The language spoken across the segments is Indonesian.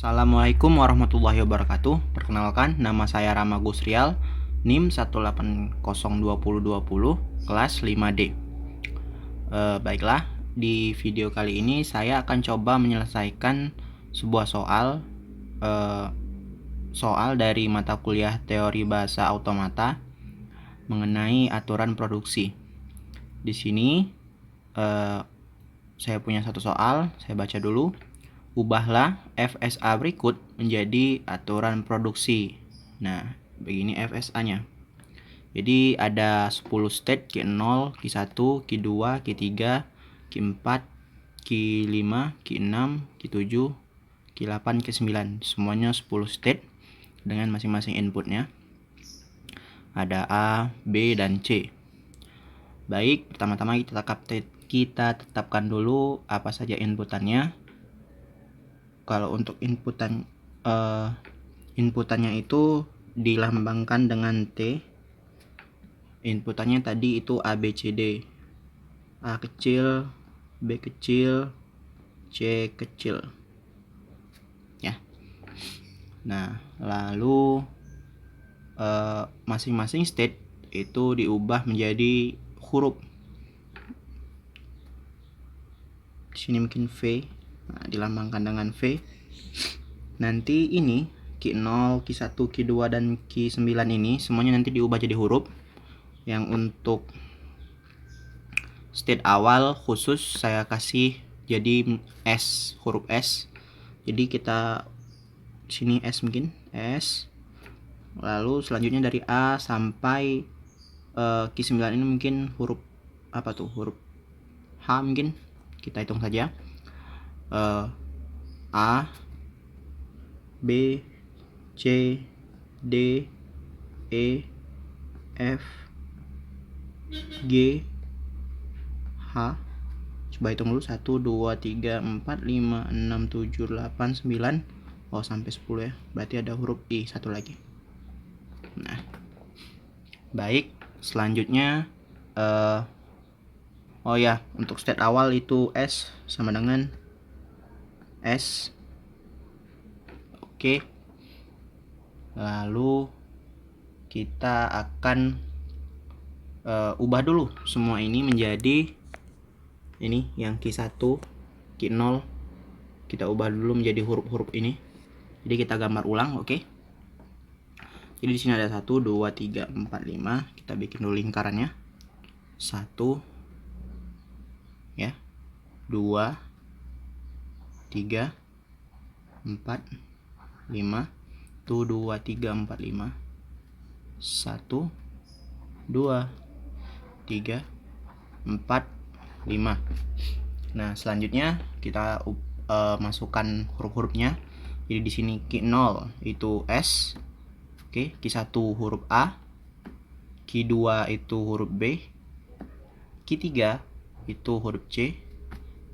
Assalamualaikum warahmatullahi wabarakatuh. Perkenalkan, nama saya Rama Gusrial, NIM 1802020, kelas 5D. Baiklah, di video kali ini saya akan coba menyelesaikan sebuah soal dari mata kuliah Teori Bahasa Automata mengenai aturan produksi. Di sini saya punya satu soal, saya baca dulu. Ubahlah FSA berikut menjadi aturan produksi. Nah, begini FSA-nya. Jadi ada 10 state, Q0, Q1, Q2, Q3, Q4, Q5, Q6, Q7, Q8, Q9. Semuanya 10 state dengan masing-masing inputnya. Ada A, B, dan C. Baik, pertama-tama kita tetapkan dulu apa saja inputannya. Kalau untuk inputannya itu dilambangkan dengan T. Inputannya tadi itu A, B, C, D. A kecil, B kecil, C kecil. Ya. Nah, lalu masing-masing state itu diubah menjadi huruf. Di sini mungkin V. Nah, dilambangkan dengan V. Nanti ini Q0, Q1, Q2, dan Q9 ini semuanya nanti diubah jadi huruf. Yang untuk state awal khusus saya kasih jadi S, huruf S. Jadi kita sini S mungkin S. Lalu selanjutnya dari A sampai Q9 ini mungkin huruf apa tuh? Huruf H mungkin. Kita hitung saja. A, B, C, D, E, F, G, H. Coba hitung dulu. 1, 2, 3, 4, 5, 6, 7, 8, 9. Oh, sampai 10 ya. Berarti ada huruf I satu lagi. Nah, baik. Selanjutnya oh ya, untuk state awal itu S sama dengan S. Oke. Lalu kita akan ubah dulu semua ini menjadi ini yang Q1, Q0. Kita ubah dulu menjadi huruf-huruf ini. Jadi kita gambar ulang, oke? Jadi di sini ada 1, 2, 3, 4, 5. Kita bikin dulu lingkarannya. 1, ya, 2, 3, 4, 5. Tuh 2, 3, 4, 5. 1, 2, 3, 4, 5. Nah, selanjutnya kita masukkan huruf-hurufnya. Jadi di sini Q0 itu S. Oke, Q1 huruf A. Q2 itu huruf B. Q3 itu huruf C.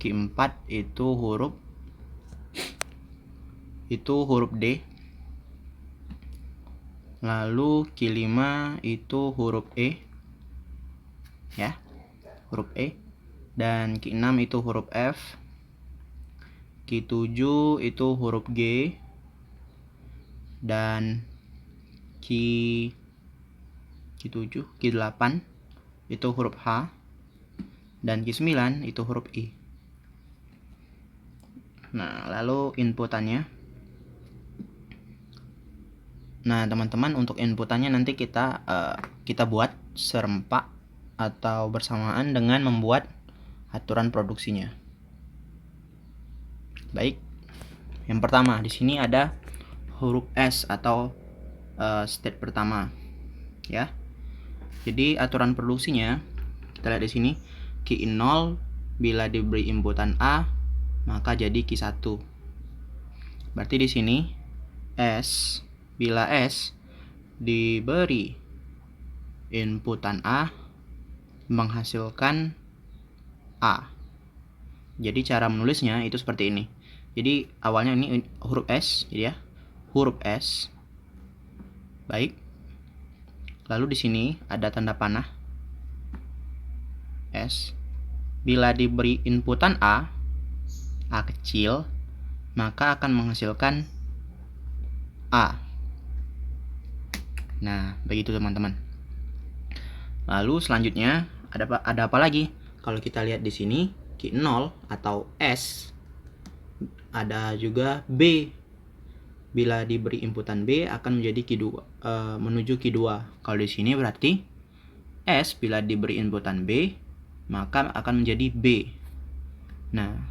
Q4 itu huruf D. Lalu Q5 itu huruf E. Ya, huruf E. Dan Q6 itu huruf F. Q7 itu huruf G. Dan Q7, Q8 itu huruf H. Dan Q9 itu huruf I. Nah, lalu inputannya. Nah, teman-teman, untuk inputannya nanti kita buat serempak atau bersamaan dengan membuat aturan produksinya. Baik. Yang pertama, di sini ada huruf S atau state pertama. Ya. Jadi aturan produksinya kita lihat di sini. Q0 bila diberi inputan A, maka jadi Q1. Berarti di sini S, bila S diberi inputan A menghasilkan A. Jadi cara menulisnya itu seperti ini. Jadi awalnya ini huruf S, jadi ya, huruf S. Baik. Lalu di sini ada tanda panah S. Bila diberi inputan A kecil, maka akan menghasilkan A. Nah, begitu teman-teman. Lalu selanjutnya ada apa lagi? Kalau kita lihat di sini Q0 atau S, ada juga B. Bila diberi inputan B akan menjadi Q2 menuju Q2. Kalau di sini berarti S bila diberi inputan B maka akan menjadi B. Nah,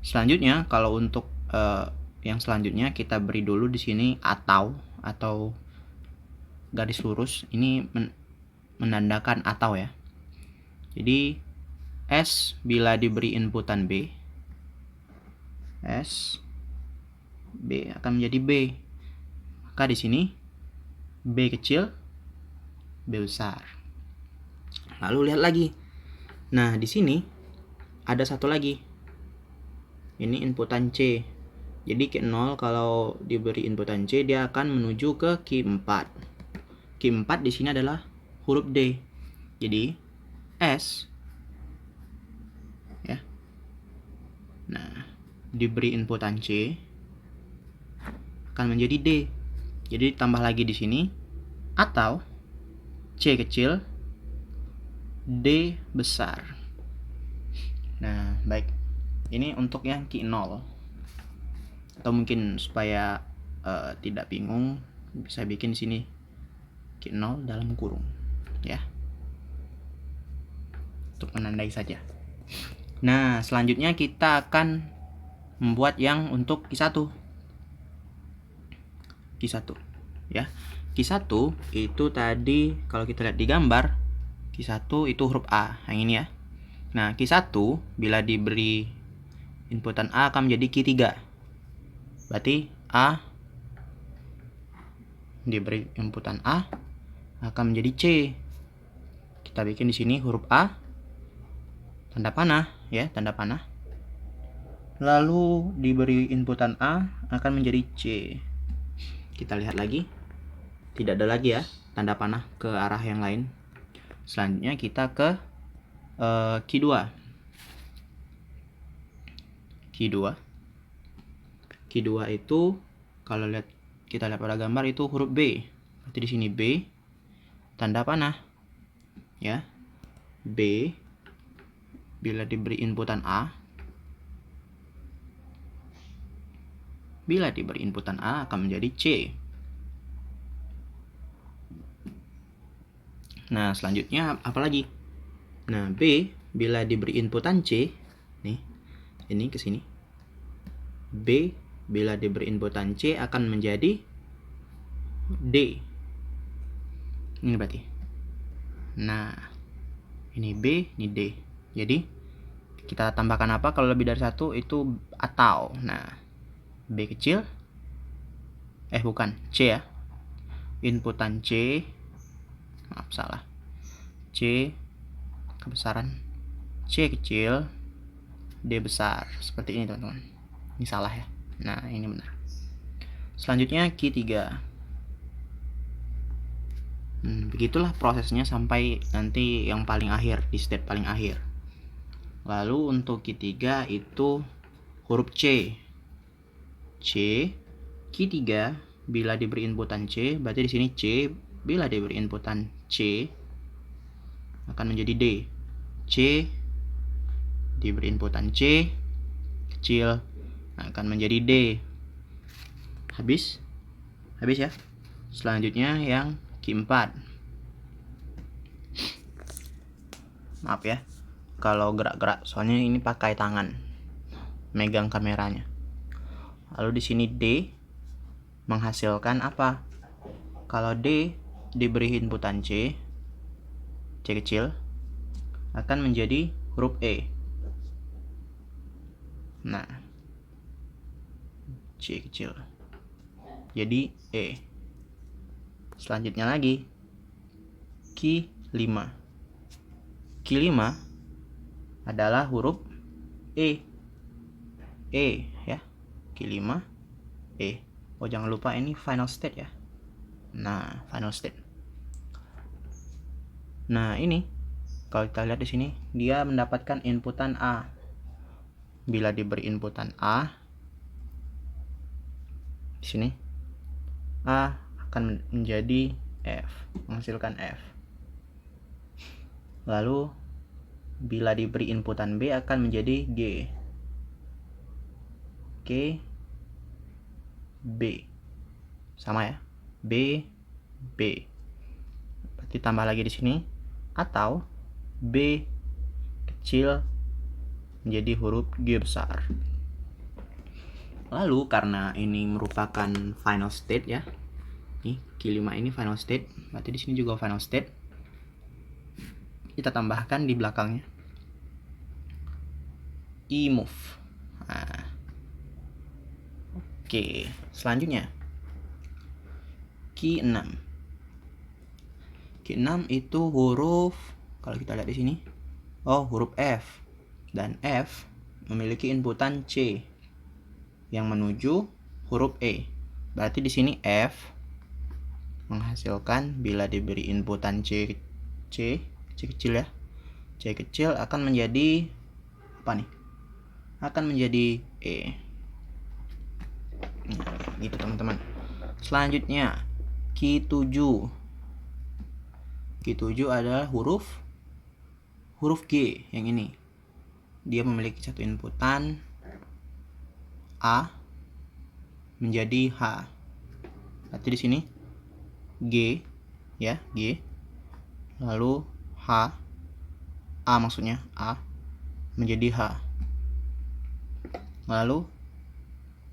selanjutnya kalau untuk yang selanjutnya kita beri dulu di sini atau garis lurus ini menandakan atau ya. Jadi S bila diberi inputan B, S B akan menjadi B. Maka di sini B kecil, B besar. Lalu lihat lagi. Nah, di sini ada satu lagi. Ini inputan C. Jadi Q0 kalau diberi inputan C dia akan menuju ke Q4. Q4 di sini adalah huruf D. Jadi S ya. Nah, diberi inputan C akan menjadi D. Jadi tambah lagi di sini atau C kecil, D besar. Nah, baik. Ini untuk yang Q0. Atau mungkin supaya tidak bingung bisa bikin sini Q0 dalam kurung ya. Untuk menandai saja. Nah, selanjutnya kita akan membuat yang untuk Q1. Q1 ya. Q1 itu tadi kalau kita lihat di gambar Q1 itu huruf A, yang ini ya. Nah, Q1 bila diberi inputan A akan menjadi Q3. Berarti A diberi inputan A akan menjadi C. Kita bikin di sini huruf A, tanda panah ya, tanda panah. Lalu diberi inputan A akan menjadi C. Kita lihat lagi. Tidak ada lagi ya tanda panah ke arah yang lain. Selanjutnya kita ke Q2. Q2 itu kalau kita lihat pada gambar itu huruf B. Berarti di sini B tanda panah ya. B bila diberi inputan A, akan menjadi C. Nah, selanjutnya apa lagi? Nah, B bila diberi inputan C, nih, ini ke sini. B bila diberi inputan C akan menjadi D. Ini berarti. Nah, ini B, ini D. Jadi kita tambahkan apa kalau lebih dari satu itu atau. Nah, B kecil, bukan C ya. Inputan C, maaf salah. C kebesaran, C kecil, D besar. Seperti ini teman-teman. Ini salah ya. Nah, ini benar. Selanjutnya Q3. Begitulah prosesnya sampai nanti yang paling akhir, di step paling akhir. Lalu untuk Q3 itu huruf C. Q3 bila diberi inputan C, berarti di sini C bila diberi inputan C akan menjadi D. C diberi inputan C kecil akan menjadi D. Habis ya. Selanjutnya yang Q4. Maaf ya kalau gerak-gerak, soalnya ini pakai tangan megang kameranya. Lalu di sini D menghasilkan apa? Kalau D diberi inputan C kecil akan menjadi huruf E. Nah, C kecil jadi E. Selanjutnya lagi Q5 adalah huruf E ya. Q5 E. Oh, jangan lupa ini final state ya. Nah, final state. Nah, ini kalau kita lihat di sini dia mendapatkan inputan A. Bila diberi inputan A di sini A akan menjadi F, menghasilkan F. Lalu bila diberi inputan B akan menjadi G. Oke. B. Sama ya. B, B. Berarti tambah lagi di sini. Atau B kecil menjadi huruf G besar. Lalu karena ini merupakan final state ya. Nih, Q5 ini final state, berarti di sini juga final state. Kita tambahkan di belakangnya E-move. Nah. Oke, selanjutnya Q6. Q6 itu huruf, kalau kita lihat di sini, huruf F. Dan F memiliki inputan C yang menuju huruf E. Berarti di sini F menghasilkan bila diberi inputan C kecil ya. C kecil akan menjadi apa nih? Akan menjadi E. Nah, gitu teman-teman. Selanjutnya Q7. Q7 adalah huruf G yang ini. Dia memiliki satu inputan A menjadi H. Berarti di sini G ya, G. Lalu H, A maksudnya A menjadi H. Lalu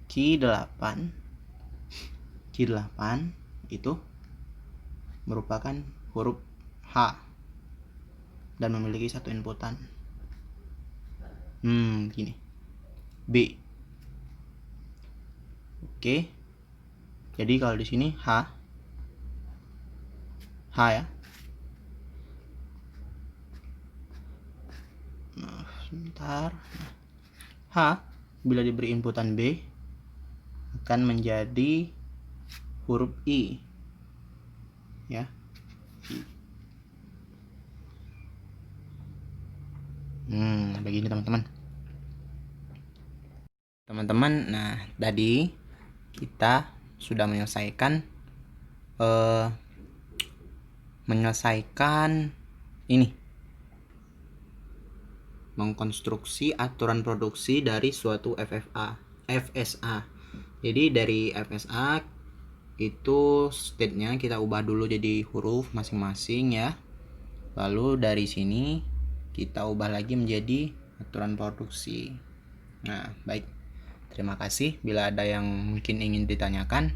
Q8 itu merupakan huruf H dan memiliki satu inputan gini, B. Oke. Jadi kalau di sini H ya. Sebentar. H bila diberi inputan B akan menjadi huruf I ya. Begini teman-teman. Nah, tadi kita sudah menyelesaikan ini, mengkonstruksi aturan produksi dari suatu FSA. Jadi dari FSA itu state-nya kita ubah dulu jadi huruf masing-masing ya. Lalu dari sini kita ubah lagi menjadi aturan produksi. Nah, baik. Terima kasih. Bila ada yang mungkin ingin ditanyakan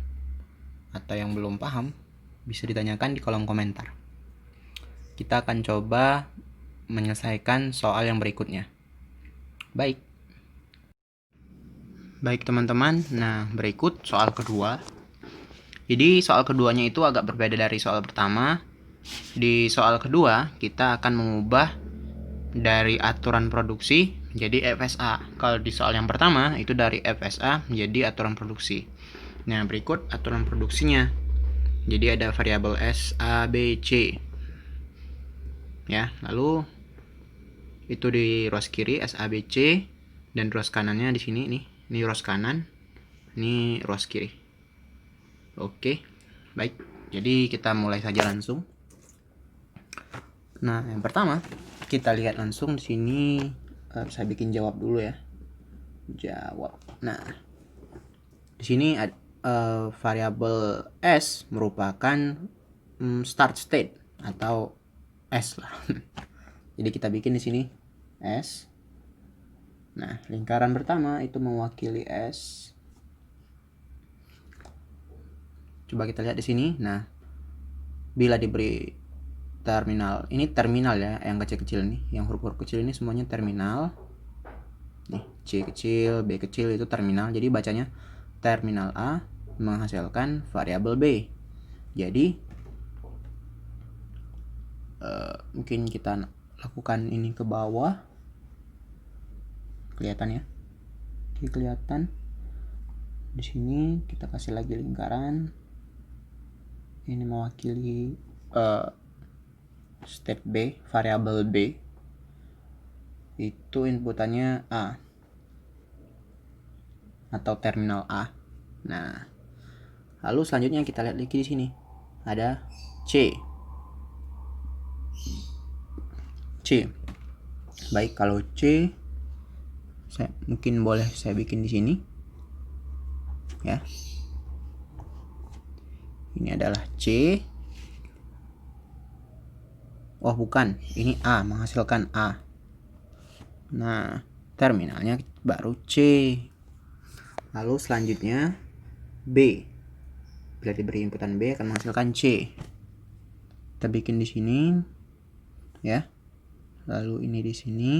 atau yang belum paham, bisa ditanyakan di kolom komentar. Kita akan coba menyelesaikan soal yang berikutnya. Baik teman-teman. Nah, berikut soal kedua. Jadi soal keduanya itu agak berbeda dari soal pertama. Di soal kedua kita akan mengubah dari aturan produksi menjadi FSA. Kalau di soal yang pertama itu dari FSA menjadi aturan produksi. Nah, berikut aturan produksinya. Jadi ada variabel S, A, B, C. Ya, lalu itu di rows kiri S, A, B, C, dan rows kanannya di sini nih. Ini rows kanan, ini rows kiri. Oke. Baik. Jadi kita mulai saja langsung. Nah, yang pertama kita lihat langsung di sini. Saya bikin jawab dulu ya. Jawab. Nah, di sini ada variabel S merupakan start state atau S lah. Jadi kita bikin di sini S. Nah, lingkaran pertama itu mewakili S. Coba kita lihat di sini. Nah, bila diberi terminal, ini terminal ya, yang kecil-kecil nih, yang huruf-huruf kecil ini semuanya terminal. Nih, C kecil, B kecil itu terminal. Jadi bacanya terminal A menghasilkan variabel B. Jadi mungkin kita lakukan ini ke bawah. Kelihatan ya? Oke, kelihatan. Di sini kita kasih lagi lingkaran. Ini mewakili state B, variabel B. Itu inputannya A atau terminal A. Nah, Lalu selanjutnya kita lihat lagi di sini. Ada C. Baik, kalau C mungkin boleh saya bikin di sini. Ya. Ini adalah C. Oh, bukan. Ini A, menghasilkan A. Nah, terminalnya baru C. Lalu selanjutnya B. Bila diberi inputan B akan menghasilkan C. Kita bikin di sini, ya. Lalu ini di sini.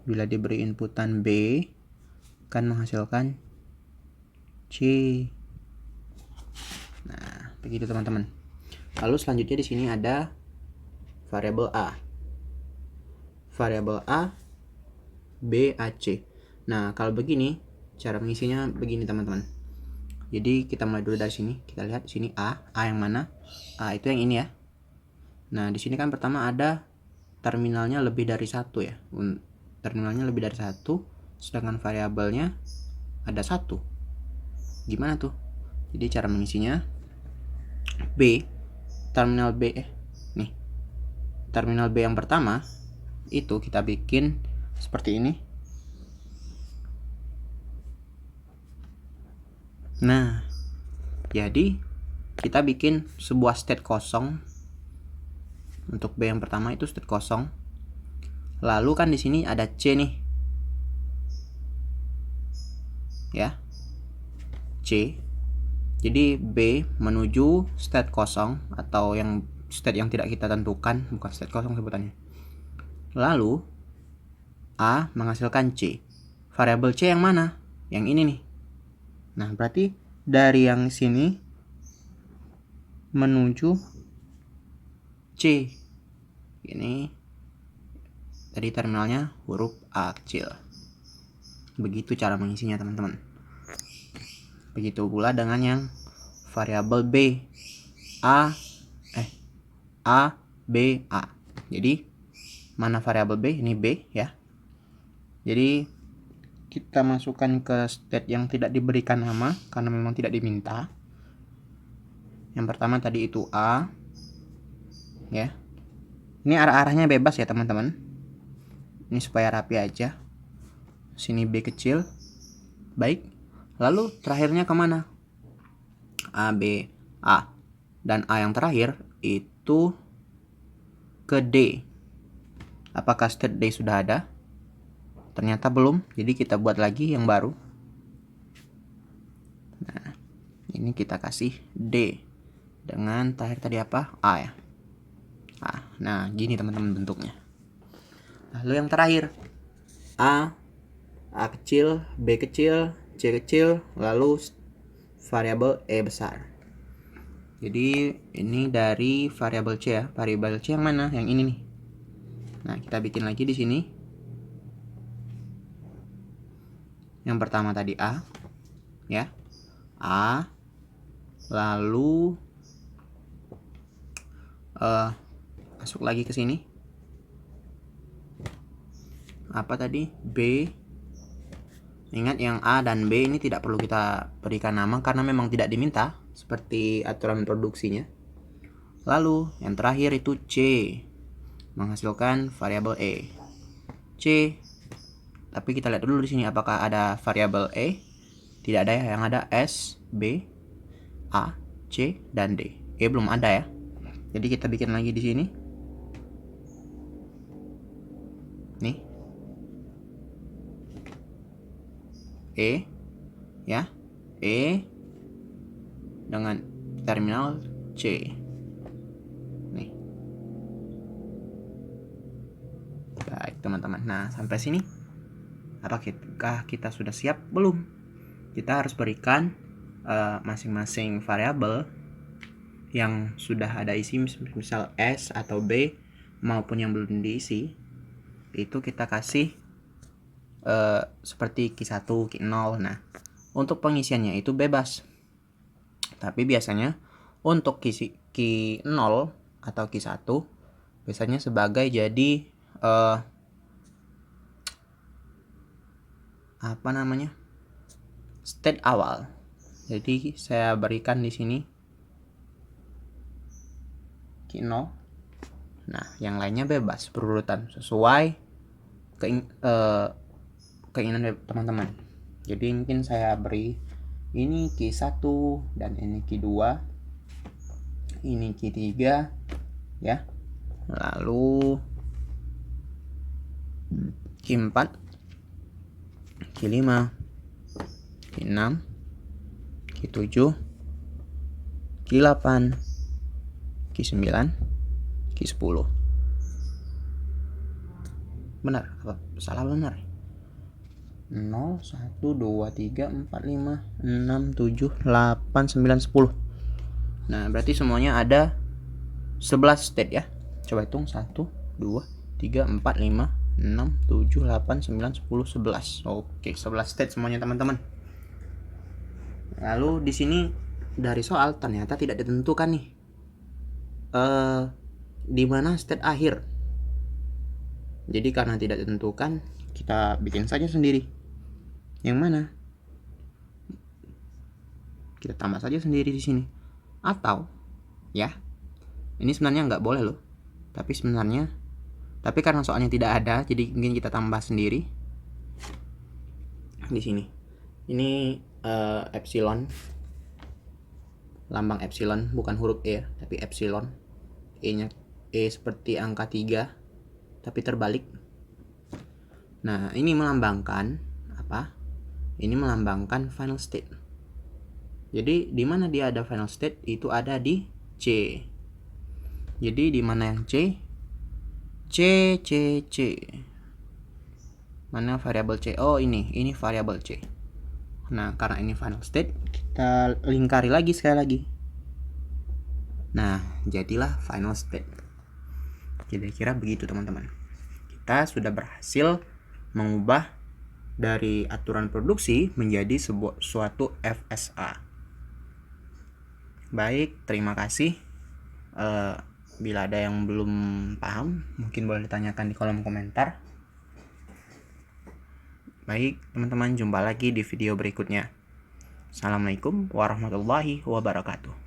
Bila diberi inputan B akan menghasilkan C. Nah, begitu teman-teman. Lalu selanjutnya di sini ada variabel A. Variabel A B A C. Nah, kalau begini cara mengisinya begini teman-teman. Jadi kita mulai dulu dari sini. Kita lihat di sini A yang mana? A itu yang ini ya. Nah, di sini kan pertama ada terminalnya lebih dari satu ya. Terminalnya lebih dari satu, sedangkan variabelnya ada satu. Gimana tuh? Jadi cara mengisinya B, terminal B nih. Terminal B yang pertama itu kita bikin seperti ini. Nah, jadi kita bikin sebuah state kosong. Untuk B yang pertama itu state kosong. Lalu kan di sini ada C nih. Ya. C. Jadi B menuju state kosong atau yang state yang tidak kita tentukan, bukan state kosong sebutannya. Lalu A menghasilkan C. Variabel C yang mana? Yang ini nih. Nah, berarti dari yang sini menuju C. Ini tadi terminalnya huruf A kecil. Begitu cara mengisinya, teman-teman. Begitu pula dengan yang variabel B. A B A. Jadi mana variabel B? Ini B ya. Jadi kita masukkan ke state yang tidak diberikan nama karena memang tidak diminta. Yang pertama tadi itu A. Ya. Ini arah-arahnya bebas ya, teman-teman. Ini supaya rapi aja. Sini B kecil. Baik. Lalu terakhirnya kemana? A, B, A. Dan A yang terakhir itu ke D. Apakah state D sudah ada? Ternyata belum. Jadi kita buat lagi yang baru. Nah, ini kita kasih D. Dengan terakhir tadi apa? A ya. Nah, gini teman-teman bentuknya. Lalu yang terakhir A kecil, B kecil, C kecil, lalu variabel E besar. Jadi ini dari variabel C ya. Variabel C yang mana? Yang ini nih. Nah, kita bikin lagi di sini. Yang pertama tadi A, ya. A, lalu masuk lagi ke sini. Apa tadi? B. Ingat yang A dan B ini tidak perlu kita berikan nama karena memang tidak diminta seperti aturan produksinya. Lalu yang terakhir itu C, menghasilkan variabel E. C. Tapi kita lihat dulu di sini apakah ada variabel E. Tidak ada ya, yang ada S, B, A, C, dan D. E belum ada ya. Jadi kita bikin lagi di sini. Nih. E ya. E dengan terminal C. Nih. Baik, teman-teman. Nah, sampai sini apakah kita sudah siap? Belum. Kita harus berikan masing-masing variabel yang sudah ada isi, misal S atau B maupun yang belum diisi, itu kita kasih seperti Q1, Q0. Nah, untuk pengisiannya itu bebas. Tapi biasanya untuk Q0 atau Q1 biasanya sebagai jadi state awal. Jadi saya berikan di sini Q0. Nah, yang lainnya bebas berurutan sesuai keinginan teman-teman. Jadi mungkin saya beri ini Q1 dan ini Q2, ini Q3 ya. Lalu Q4, Q5, Q6, Q7, Q8, Q9, Q10. Benar apa salah? Benar. 0, 1, 2, 3, 4, 5, 6, 7, 8, 9, 10. Nah, berarti semuanya ada 11 state ya. Coba hitung 1, 2, 3, 4, 5, 6, 7, 8, 9, 10, 11. Oke, 11 state semuanya teman-teman. Lalu di sini dari soal ternyata tidak ditentukan nih di mana state akhir. Jadi karena tidak ditentukan, kita bikin saja sendiri. Yang mana? Kita tambah saja sendiri di sini. Atau ya, ini sebenarnya nggak boleh loh. Tapi karena soalnya tidak ada, jadi mungkin kita tambah sendiri di sini. Ini epsilon, lambang epsilon, bukan huruf E, tapi epsilon. E-nya seperti angka 3, tapi terbalik. Nah, ini melambangkan apa? Ini melambangkan final state. Jadi di mana dia ada final state itu ada di C. Jadi di mana yang C? C. Mana variabel C? Oh, ini variabel C. Nah, karena ini final state, kita lingkari lagi sekali lagi. Nah, jadilah final state. Kira-kira begitu teman-teman. Kita sudah berhasil mengubah dari aturan produksi menjadi suatu FSA. Baik, terima kasih. Bila ada yang belum paham, mungkin boleh ditanyakan di kolom komentar. Baik, teman-teman, jumpa lagi di video berikutnya. Assalamualaikum warahmatullahi wabarakatuh.